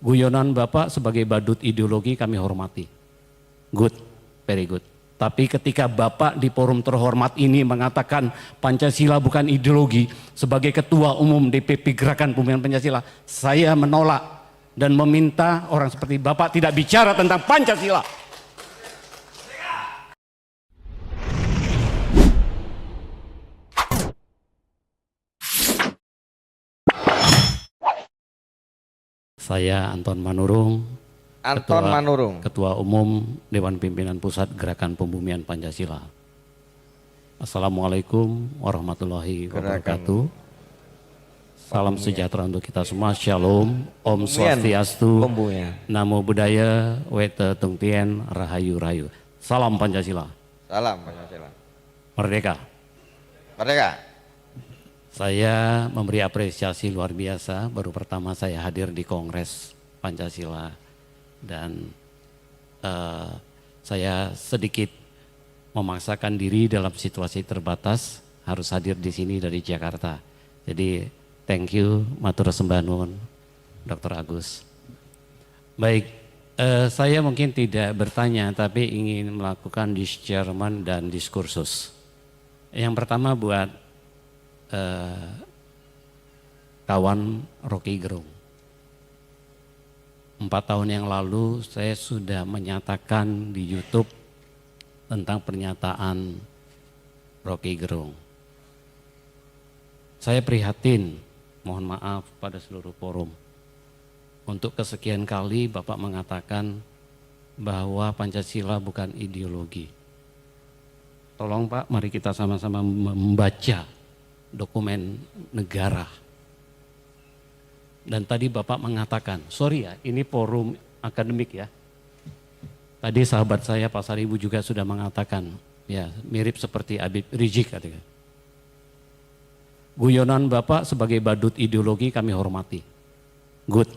Guyonan Bapak sebagai badut ideologi kami hormati. Good, very good. Tapi ketika Bapak di forum terhormat ini mengatakan Pancasila bukan ideologi, sebagai Ketua Umum DPP Gerakan Pembinaan Pancasila, saya menolak dan meminta orang seperti Bapak tidak bicara tentang Pancasila. Saya Anton Manurung, Ketua Umum Dewan Pimpinan Pusat Gerakan Pembumian Pancasila. Assalamualaikum warahmatullahi wabarakatuh. Salam sejahtera untuk kita semua. Shalom, Om Swastiastu, Namo Buddhaya, Wete Tung Tien, Rahayu Rahayu. Salam Pancasila. Salam Pancasila. Merdeka. Merdeka. Saya memberi apresiasi luar biasa, baru pertama saya hadir di Kongres Pancasila dan saya sedikit memaksakan diri dalam situasi terbatas harus hadir di sini dari Jakarta. Jadi thank you, matur sembah nuwun Dr. Agus. Baik, saya mungkin tidak bertanya tapi ingin melakukan discernment dan diskursus. Yang pertama buat kawan Rocky Gerung. 4 tahun yang lalu saya sudah menyatakan di YouTube tentang pernyataan Rocky Gerung. Saya prihatin, mohon maaf pada seluruh forum. Untuk kesekian kali Bapak mengatakan bahwa Pancasila bukan ideologi. Tolong Pak, mari kita sama-sama membaca dokumen negara. Dan tadi Bapak mengatakan, sorry ya, ini forum akademik ya. Tadi sahabat saya Pak Saribu juga sudah mengatakan, ya mirip seperti Habib Rizik katanya. Guyonan Bapak sebagai badut ideologi kami hormati. Good,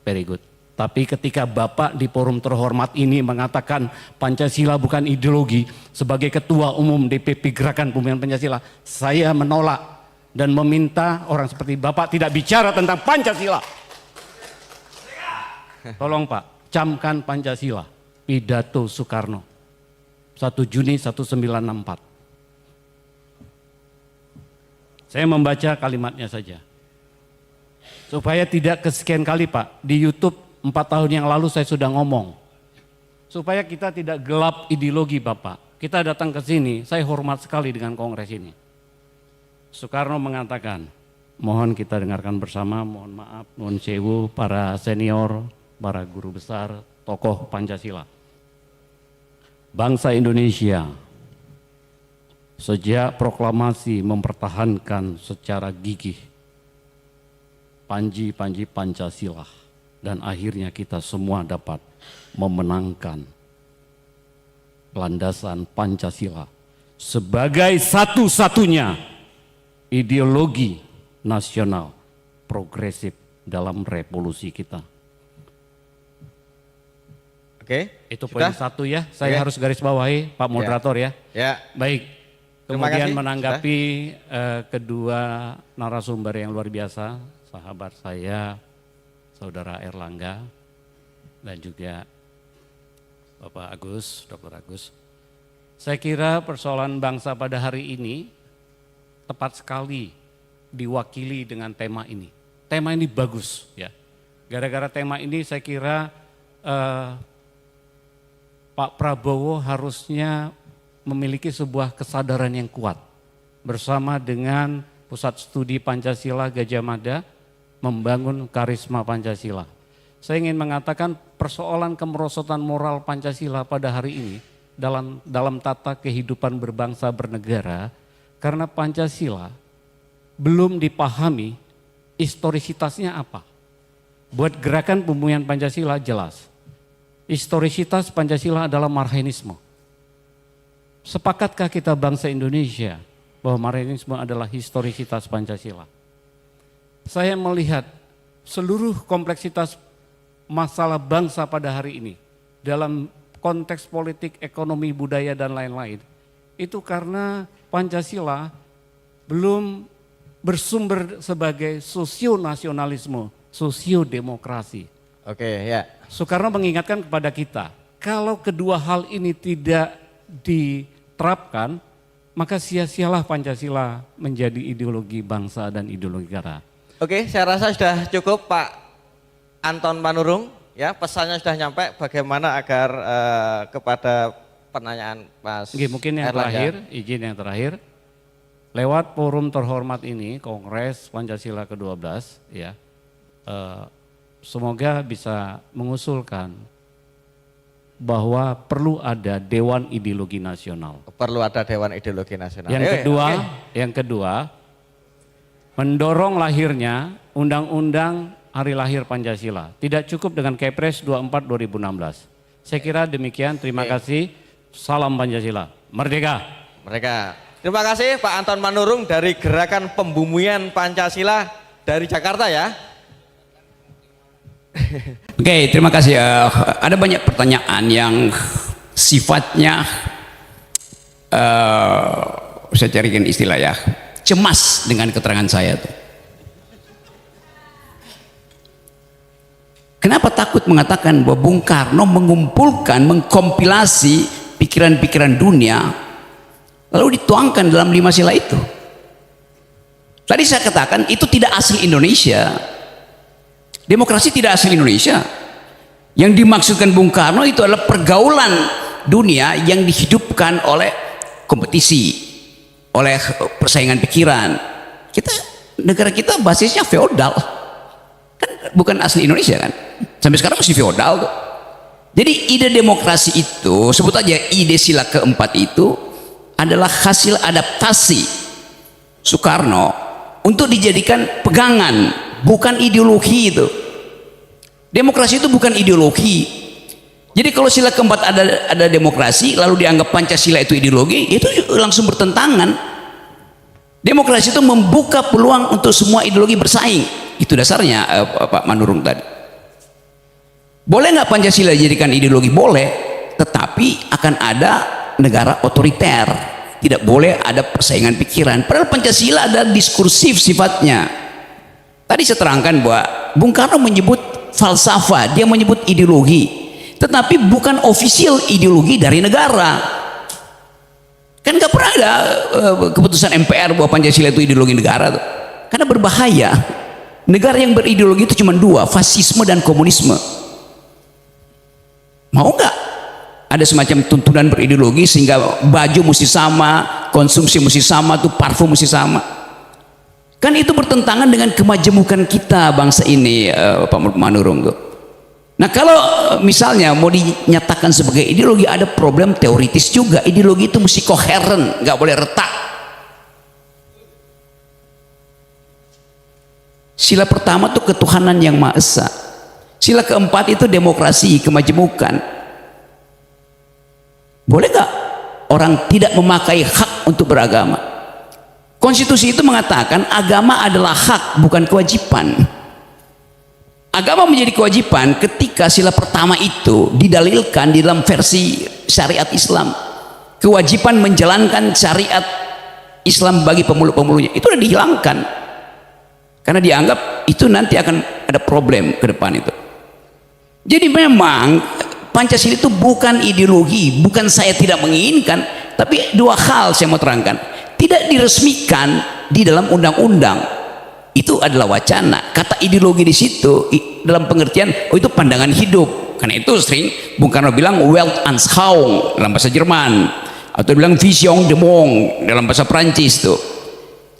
very good. Tapi ketika Bapak di forum terhormat ini mengatakan Pancasila bukan ideologi, sebagai Ketua Umum DPP Gerakan Pembinaan Pancasila, saya menolak dan meminta orang seperti Bapak tidak bicara tentang Pancasila. Tolong Pak, camkan Pancasila, pidato Soekarno, 1 Juni 1964. Saya membaca kalimatnya saja. Supaya tidak kesekian kali Pak, di YouTube 4 tahun yang lalu saya sudah ngomong. Supaya kita tidak gelap ideologi Bapak. Kita datang ke sini, saya hormat sekali dengan kongres ini. Soekarno mengatakan, mohon kita dengarkan bersama, mohon maaf, mohon sewu para senior, para guru besar, tokoh Pancasila. Bangsa Indonesia sejak proklamasi mempertahankan secara gigih panji-panji Pancasila dan akhirnya kita semua dapat memenangkan landasan Pancasila sebagai satu-satunya ideologi nasional progresif dalam revolusi kita. Oke, itu poin satu ya, saya harus garis bawahi Pak Moderator ya. Ya. Baik, kemudian menanggapi kedua narasumber yang luar biasa, sahabat saya, Saudara Erlangga, dan juga Bapak Agus, Dr. Agus. Saya kira persoalan bangsa pada hari ini tepat sekali diwakili dengan tema ini. Tema ini bagus ya. Gara-gara tema ini saya kira Pak Prabowo harusnya memiliki sebuah kesadaran yang kuat. Bersama dengan Pusat Studi Pancasila Gajah Mada membangun karisma Pancasila. Saya ingin mengatakan persoalan kemerosotan moral Pancasila pada hari ini dalam tata kehidupan berbangsa bernegara, karena Pancasila belum dipahami historisitasnya apa. Buat gerakan pembumian Pancasila jelas, historisitas Pancasila adalah Marxisme. Sepakatkah kita bangsa Indonesia bahwa Marxisme adalah historisitas Pancasila? Saya melihat seluruh kompleksitas masalah bangsa pada hari ini dalam konteks politik, ekonomi, budaya dan lain-lain itu karena Pancasila belum bersumber sebagai sosionasionalisme, sosiodemokrasi. Oke, ya. Soekarno mengingatkan kepada kita, kalau kedua hal ini tidak diterapkan, maka sia-sialah Pancasila menjadi ideologi bangsa dan ideologi negara. Oke, saya rasa sudah cukup Pak Anton Manurung. Ya, pesannya sudah nyampe. Bagaimana agar kepada pertanyaan Mas Oke, mungkin yang Erlangga. terakhir, izin yang terakhir. Lewat forum terhormat ini, Kongres Pancasila ke-12, ya, semoga bisa mengusulkan bahwa perlu ada Dewan Ideologi Nasional. Perlu ada Dewan Ideologi Nasional. Yang kedua, mendorong lahirnya Undang-Undang Hari Lahir Pancasila. Tidak cukup dengan Kepres 24 2016. Saya kira demikian. Terima kasih. Salam Pancasila. Merdeka. Mereka. Terima kasih Pak Anton Manurung dari Gerakan Pembumian Pancasila dari Jakarta ya. Oke, terima kasih. Ada banyak pertanyaan yang sifatnya, saya carikan istilah ya, cemas dengan keterangan saya tuh. Kenapa takut mengatakan bahwa Bung Karno mengumpulkan, mengkompilasi pikiran-pikiran dunia, lalu dituangkan dalam 5 sila itu? Tadi saya katakan itu tidak asli Indonesia. Demokrasi tidak asli Indonesia. Yang dimaksudkan Bung Karno itu adalah pergaulan dunia yang dihidupkan oleh kompetisi, oleh persaingan pikiran. Negara kita basisnya feodal, kan bukan asli Indonesia kan. Sampai sekarang masih feodal tuh. Jadi ide demokrasi itu, sebut aja ide sila keempat itu adalah hasil adaptasi Soekarno untuk dijadikan pegangan, bukan ideologi itu. Demokrasi itu bukan ideologi. Jadi kalau sila keempat ada demokrasi, lalu dianggap Pancasila itu ideologi, itu langsung bertentangan. Demokrasi itu membuka peluang untuk semua ideologi bersaing. Itu dasarnya Pak Manurung tadi. Boleh nggak Pancasila dijadikan ideologi? Boleh, tetapi akan ada negara otoriter. Tidak boleh ada persaingan pikiran. Padahal Pancasila ada diskursif sifatnya. Tadi saya terangkan bahwa Bung Karno menyebut falsafah, dia menyebut ideologi, tetapi bukan official ideologi dari negara. Kan nggak pernah ada keputusan MPR bahwa Pancasila itu ideologi negara tuh. Karena berbahaya. Negara yang berideologi itu cuma 2, fasisme dan komunisme. Mau nggak ada semacam tuntunan berideologi sehingga baju mesti sama, konsumsi mesti sama, tuh parfum mesti sama? Kan itu bertentangan dengan kemajemukan kita bangsa ini, Pak Manurung tuh. Nah kalau misalnya mau dinyatakan sebagai ideologi, ada problem teoritis juga. Ideologi itu mesti koheren, nggak boleh retak. Sila pertama tuh ketuhanan yang Maha Esa. Sila keempat itu demokrasi, kemajemukan. Boleh nggak orang tidak memakai hak untuk beragama? Konstitusi itu mengatakan agama adalah hak, bukan kewajiban. Agama menjadi kewajiban ketika sila pertama itu didalilkan di dalam versi syariat Islam. Kewajiban menjalankan syariat Islam bagi pemeluk-pemeluknya itu sudah dihilangkan. Karena dianggap itu nanti akan ada problem ke depan itu. Jadi memang Pancasila itu bukan ideologi, bukan saya tidak menginginkan, tapi 2 hal saya mau terangkan. Tidak diresmikan di dalam undang-undang, itu adalah wacana. Kata ideologi di situ dalam pengertian itu pandangan hidup. Karena itu sering Bung Karno bilang Weltanschauung dalam bahasa Jerman, atau bilang Vision de Monde dalam bahasa Prancis tuh.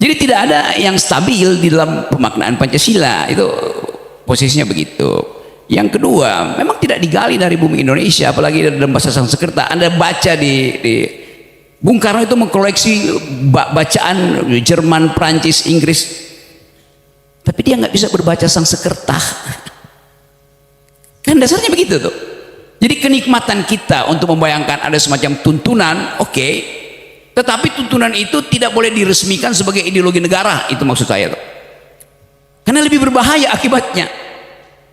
Jadi tidak ada yang stabil di dalam pemaknaan Pancasila, itu posisinya begitu. Yang kedua, memang tidak digali dari bumi Indonesia, apalagi dalam bahasa Sanskerta. Anda baca di Bung Karno itu mengkoleksi bacaan Jerman, Prancis, Inggris, tapi dia nggak bisa berbaca Sanskerta. Kan dasarnya begitu tuh. Jadi kenikmatan kita untuk membayangkan ada semacam tuntunan, oke, tetapi tuntunan itu tidak boleh diresmikan sebagai ideologi negara, itu maksud saya tuh. Karena lebih berbahaya akibatnya.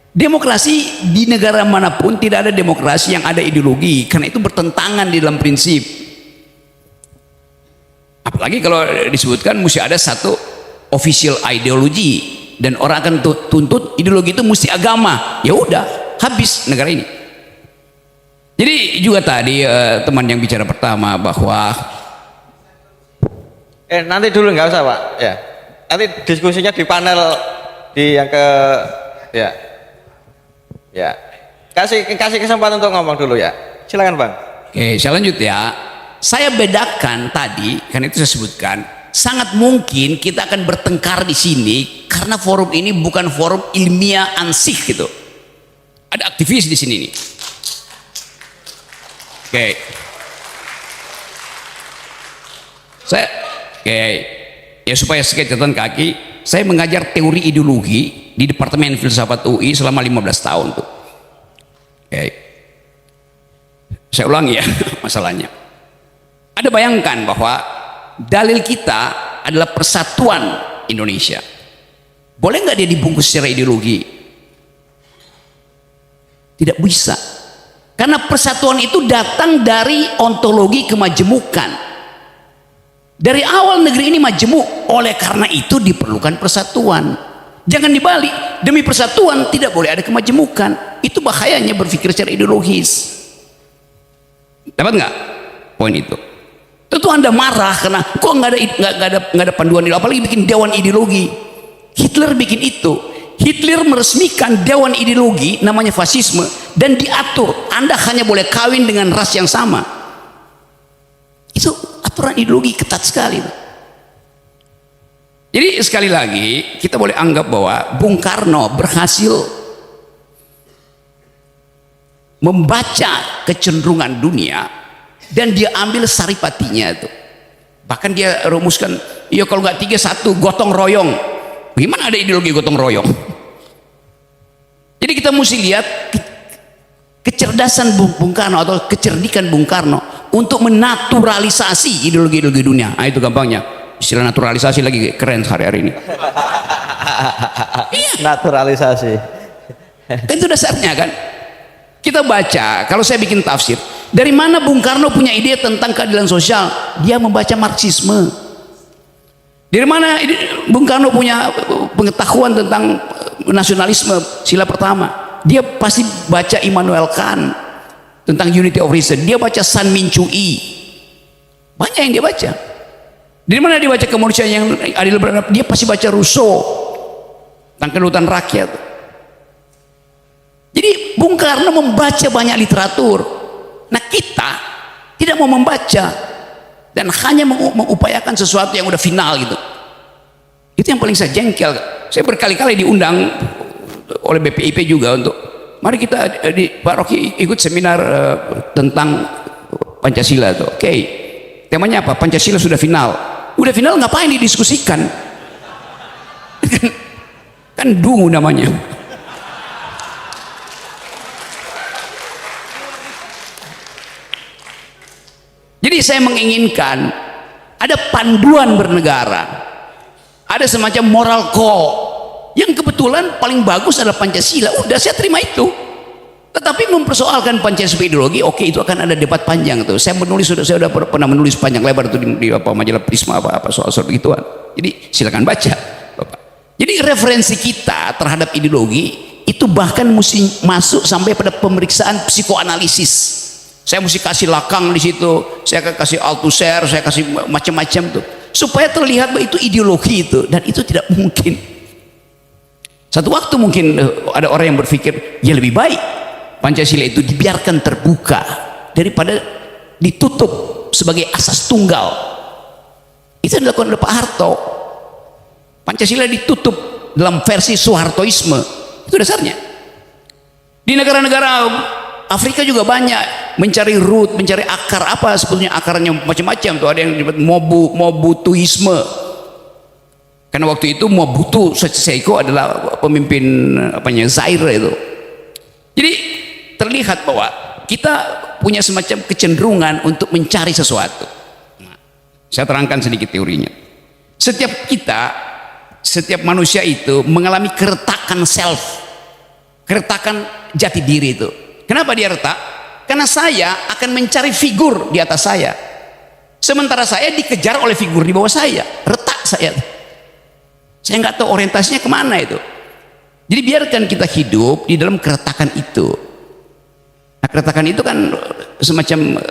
Demokrasi di negara manapun tidak ada demokrasi yang ada ideologi, karena itu bertentangan di dalam prinsip. Apalagi kalau disebutkan mesti ada satu official ideologi dan orang akan tuntut ideologi itu mesti agama. Ya udah, habis negara ini. Jadi juga tadi teman yang bicara pertama bahwa nanti dulu nggak usah Pak, ya. Nanti diskusinya di panel di yang ke ya. Ya. Kasih kesempatan untuk ngomong dulu ya. Silakan Bang. oke, saya lanjut ya. Saya bedakan tadi, karena itu saya sebutkan, sangat mungkin kita akan bertengkar di sini karena forum ini bukan forum ilmiah ansih gitu. Ada aktivis di sini nih. Oke. Ya supaya sedikit catatan kaki, saya mengajar teori ideologi di Departemen Filsafat UI selama 15 tahun tuh. Oke. Saya ulangi ya masalahnya. Ada bayangkan bahwa dalil kita adalah persatuan Indonesia. Boleh nggak dia dibungkus secara ideologi? Tidak bisa. Karena persatuan itu datang dari ontologi kemajemukan. Dari awal negeri ini majemuk, oleh karena itu diperlukan persatuan. Jangan dibalik, demi persatuan tidak boleh ada kemajemukan. Itu bahayanya berpikir secara ideologis. Dapat nggak poin itu? Tentu Anda marah karena kok nggak ada panduan ideologi, apalagi bikin dewan ideologi. Hitler bikin itu. Hitler meresmikan dewan ideologi namanya fasisme dan diatur Anda hanya boleh kawin dengan ras yang sama. Itu aturan ideologi ketat sekali. Jadi sekali lagi kita boleh anggap bahwa Bung Karno berhasil membaca kecenderungan dunia dan dia ambil saripatinya itu. Bahkan dia rumuskan, ya kalau nggak 3-1 gotong royong. Gimana ada ideologi gotong royong? Jadi kita mesti lihat kecerdasan Bung Karno atau kecerdikan Bung Karno untuk menaturalisasi ideologi-ideologi dunia. Nah, itu gampangnya. Istilah naturalisasi lagi keren hari-hari ini. Iya. Naturalisasi. Kan itu dasarnya kan. Kita baca, kalau saya bikin tafsir, dari mana Bung Karno punya ide tentang keadilan sosial? Dia membaca Marxisme. Dari mana Bung Karno punya pengetahuan tentang nasionalisme sila pertama? Dia pasti baca Immanuel Kant tentang unity of reason. Dia baca San Min Chui. Banyak yang dia baca. Dari mana dia baca kemanusiaan yang adil beradab? Dia pasti baca Rousseau tentang kedaulatan rakyat. Jadi Bung Karno membaca banyak literatur. Nah kita tidak mau membaca dan hanya mengupayakan sesuatu yang udah final gitu. Itu yang paling saya jengkel. Saya berkali-kali diundang oleh BPIP juga untuk mari kita di Pak Rocky ikut seminar tentang Pancasila tuh. Oke. Temanya apa? Pancasila sudah final. Udah final ngapain didiskusikan? Kan dungu namanya. Jadi saya menginginkan ada panduan bernegara, ada semacam moral code yang kebetulan paling bagus adalah Pancasila. Udah saya terima itu. Tetapi mempersoalkan Pancasila ideologi, oke, itu akan ada debat panjang tuh. Saya sudah pernah menulis panjang lebar tuh di majalah Prisma apa soal begituan. Jadi silakan baca, Bapak. Jadi referensi kita terhadap ideologi itu bahkan mesti masuk sampai pada pemeriksaan psikoanalisis. Saya mesti kasih Lacan di situ, saya kasih Althusser, saya kasih macam-macam tuh, supaya terlihat bahwa itu ideologi itu, dan itu tidak mungkin. Satu waktu mungkin ada orang yang berpikir, ya lebih baik Pancasila itu dibiarkan terbuka daripada ditutup sebagai asas tunggal. Itu yang dilakukan oleh Pak Harto. Pancasila ditutup dalam versi Soehartoisme, itu dasarnya. Di negara-negara Afrika juga banyak mencari root, mencari akar, apa sebetulnya akarnya macam-macam tuh. Ada yang disebut Mobutuisme. Karena waktu itu Mobutu Seko adalah pemimpin Zaire itu. Jadi terlihat bahwa kita punya semacam kecenderungan untuk mencari sesuatu. Nah, saya terangkan sedikit teorinya. Setiap manusia itu mengalami keretakan self, keretakan jati diri itu. Kenapa dia retak? Karena saya akan mencari figur di atas saya, sementara saya dikejar oleh figur di bawah saya. Retak saya nggak tahu orientasinya kemana itu. Jadi biarkan kita hidup di dalam keretakan itu. Nah, keretakan itu kan semacam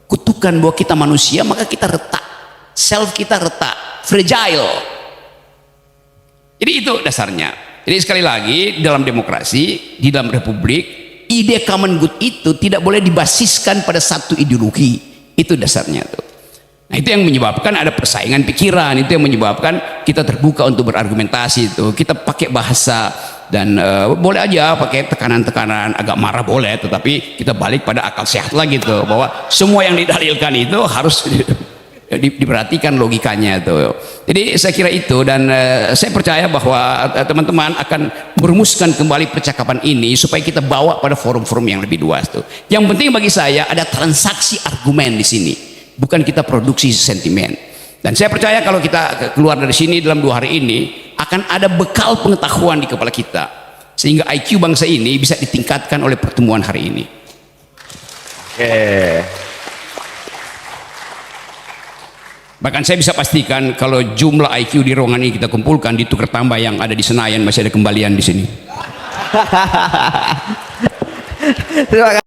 kutukan bahwa kita manusia, maka kita retak, self kita retak, fragile. Jadi itu dasarnya. Jadi sekali lagi, dalam demokrasi, di dalam republik, ide common good itu tidak boleh dibasiskan pada satu ideologi. Itu dasarnya tuh. Nah, itu yang menyebabkan ada persaingan pikiran, itu yang menyebabkan kita terbuka untuk berargumentasi itu. Kita pakai bahasa dan boleh aja pakai tekanan-tekanan, agak marah boleh, tetapi kita balik pada akal sehat lagi tuh, bahwa semua yang didalilkan itu harus diperhatikan logikanya itu. Jadi saya kira itu, dan saya percaya bahwa teman-teman akan merumuskan kembali percakapan ini supaya kita bawa pada forum-forum yang lebih luas tuh. Yang penting bagi saya ada transaksi argumen di sini, bukan kita produksi sentimen. Dan saya percaya kalau kita keluar dari sini dalam 2 hari ini akan ada bekal pengetahuan di kepala kita, sehingga IQ bangsa ini bisa ditingkatkan oleh pertemuan hari ini. Oke. Bahkan saya bisa pastikan kalau jumlah IQ di ruangan ini kita kumpulkan, ditukar tambah yang ada di Senayan, masih ada kembalian di sini. Terima